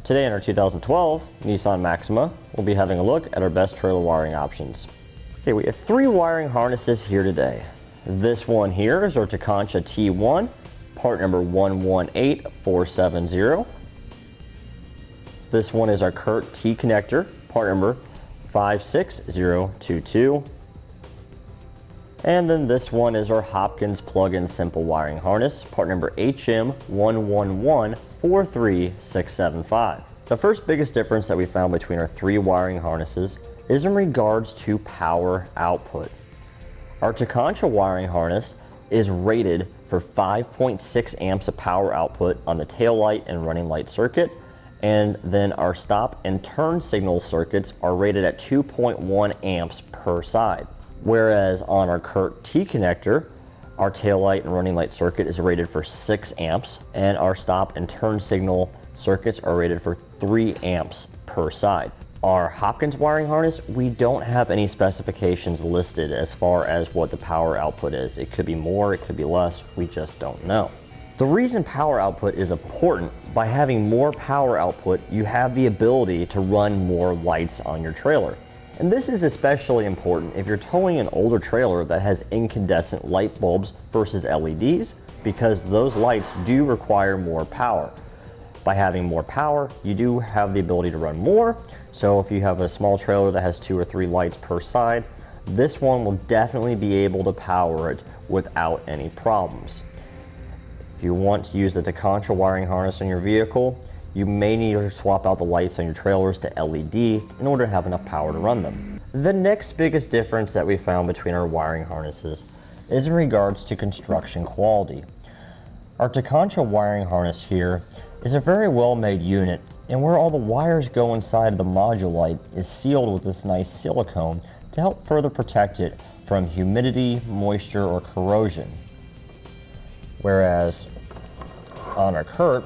Today in our 2012 Nissan Maxima, we'll be having a look at our best trailer wiring options. Okay, we have 3 wiring harnesses here today. This one here is our Tekonsha T-One, part number 118470. This one is our CURT T-Connector, part number 56022. And then this one is our Hopkins Plug-In Simple wiring harness, part number HM11143675. The first biggest difference that we found between our 3 wiring harnesses is in regards to power output. Our Tekonsha wiring harness is rated for 5.6 amps of power output on the tail light and running light circuit, and then our stop and turn signal circuits are rated at 2.1 amps per side. Whereas on our CURT T-Connector, our tail light and running light circuit is rated for 6 amps, and our stop and turn signal circuits are rated for 3 amps per side. Our Hopkins wiring harness, we don't have any specifications listed as far as what the power output is. It could be more, it could be less, we just don't know. The reason power output is important, by having more power output, you have the ability to run more lights on your trailer. And this is especially important if you're towing an older trailer that has incandescent light bulbs versus LEDs, because those lights do require more power. By having more power, you do have the ability to run more. So if you have a small trailer that has 2 or 3 lights per side, this one will definitely be able to power it without any problems. If you want to use the Tekonsha wiring harness on your vehicle, you may need to swap out the lights on your trailers to LED in order to have enough power to run them. The next biggest difference that we found between our wiring harnesses is in regards to construction quality. Our Tekonsha wiring harness here is a very well made unit, and where all the wires go inside of the module light is sealed with this nice silicone to help further protect it from humidity, moisture, or corrosion. Whereas on our CURT,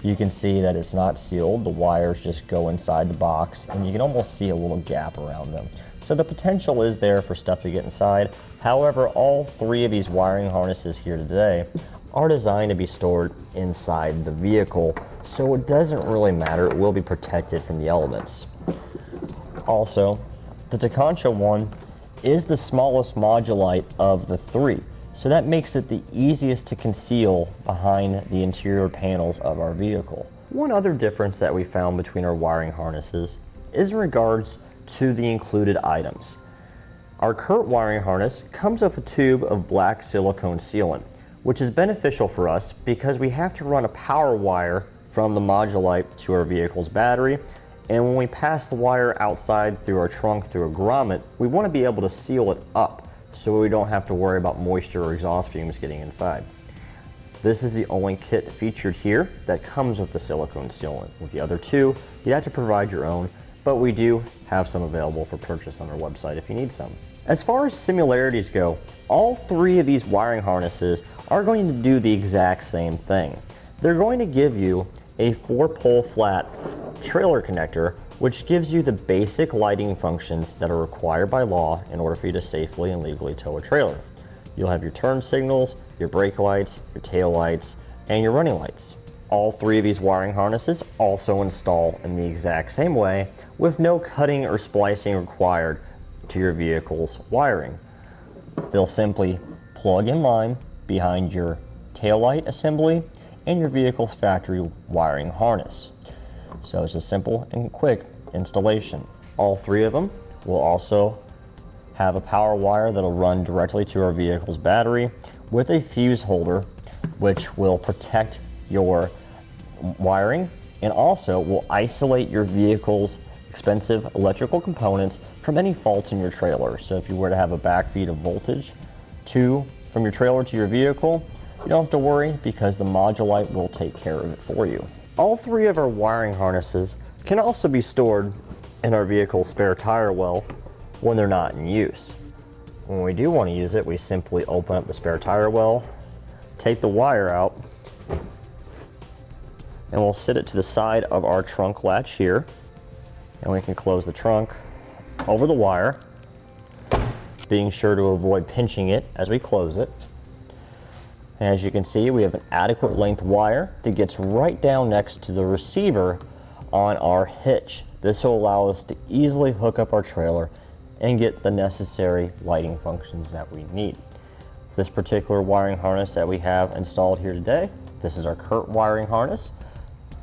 you can see that it's not sealed. The wires just go inside the box, and you can almost see a little gap around them. So the potential is there for stuff to get inside. However, all 3 of these wiring harnesses here today are designed to be stored inside the vehicle, so it doesn't really matter. It will be protected from the elements. Also, the Tekonsha one is the smallest module light of the 3. So that makes it the easiest to conceal behind the interior panels of our vehicle. One other difference that we found between our wiring harnesses is in regards to the included items. Our CURT wiring harness comes with a tube of black silicone sealant, which is beneficial for us because we have to run a power wire from the module light to our vehicle's battery, and when we pass the wire outside through our trunk through a grommet, we want to be able to seal it up so we don't have to worry about moisture or exhaust fumes getting inside. This is the only kit featured here that comes with the silicone sealant. With the other 2, you have to provide your own, but we do have some available for purchase on our website if you need some. As far as similarities go, all 3 of these wiring harnesses are going to do the exact same thing. They're going to give you a 4-pole flat trailer connector, which gives you the basic lighting functions that are required by law in order for you to safely and legally tow a trailer. You'll have your turn signals, your brake lights, your tail lights, and your running lights. All 3 of these wiring harnesses also install in the exact same way, with no cutting or splicing required to your vehicle's wiring. They'll simply plug in line behind your tail light assembly and your vehicle's factory wiring harness. So it's a simple and quick installation. All 3 of them will also have a power wire that'll run directly to our vehicle's battery with a fuse holder, which will protect your wiring and also will isolate your vehicle's expensive electrical components from any faults in your trailer. So if you were to have a backfeed of voltage from your trailer to your vehicle, you don't have to worry because the module light will take care of it for you. All 3 of our wiring harnesses can also be stored in our vehicle's spare tire well when they're not in use. When we do want to use it, we simply open up the spare tire well, take the wire out, and we'll sit it to the side of our trunk latch here, and we can close the trunk over the wire, being sure to avoid pinching it as we close it. As you can see, we have an adequate length wire that gets right down next to the receiver on our hitch. This will allow us to easily hook up our trailer and get the necessary lighting functions that we need. This particular wiring harness that we have installed here today, this is our CURT wiring harness.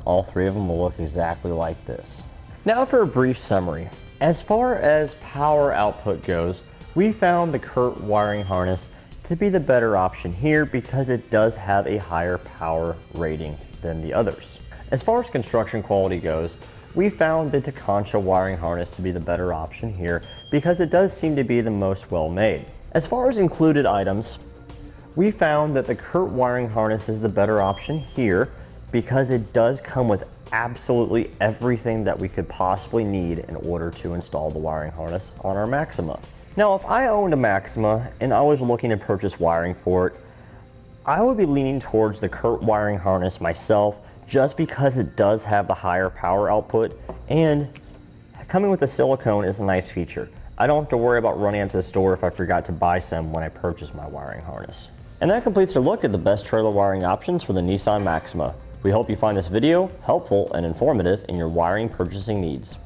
All three of them will look exactly like this. Now for a brief summary. As far as power output goes, we found the CURT wiring harness to be the better option here because it does have a higher power rating than the others. As far as construction quality goes, we found the Tekonsha wiring harness to be the better option here because it does seem to be the most well made. As far as included items, we found that the CURT wiring harness is the better option here because it does come with absolutely everything that we could possibly need in order to install the wiring harness on our Maxima. Now, if I owned a Maxima and I was looking to purchase wiring for it, I would be leaning towards the CURT wiring harness myself just because it does have the higher power output, and coming with the silicone is a nice feature. I don't have to worry about running into the store if I forgot to buy some when I purchase my wiring harness. And that completes our look at the best trailer wiring options for the Nissan Maxima. We hope you find this video helpful and informative in your wiring purchasing needs.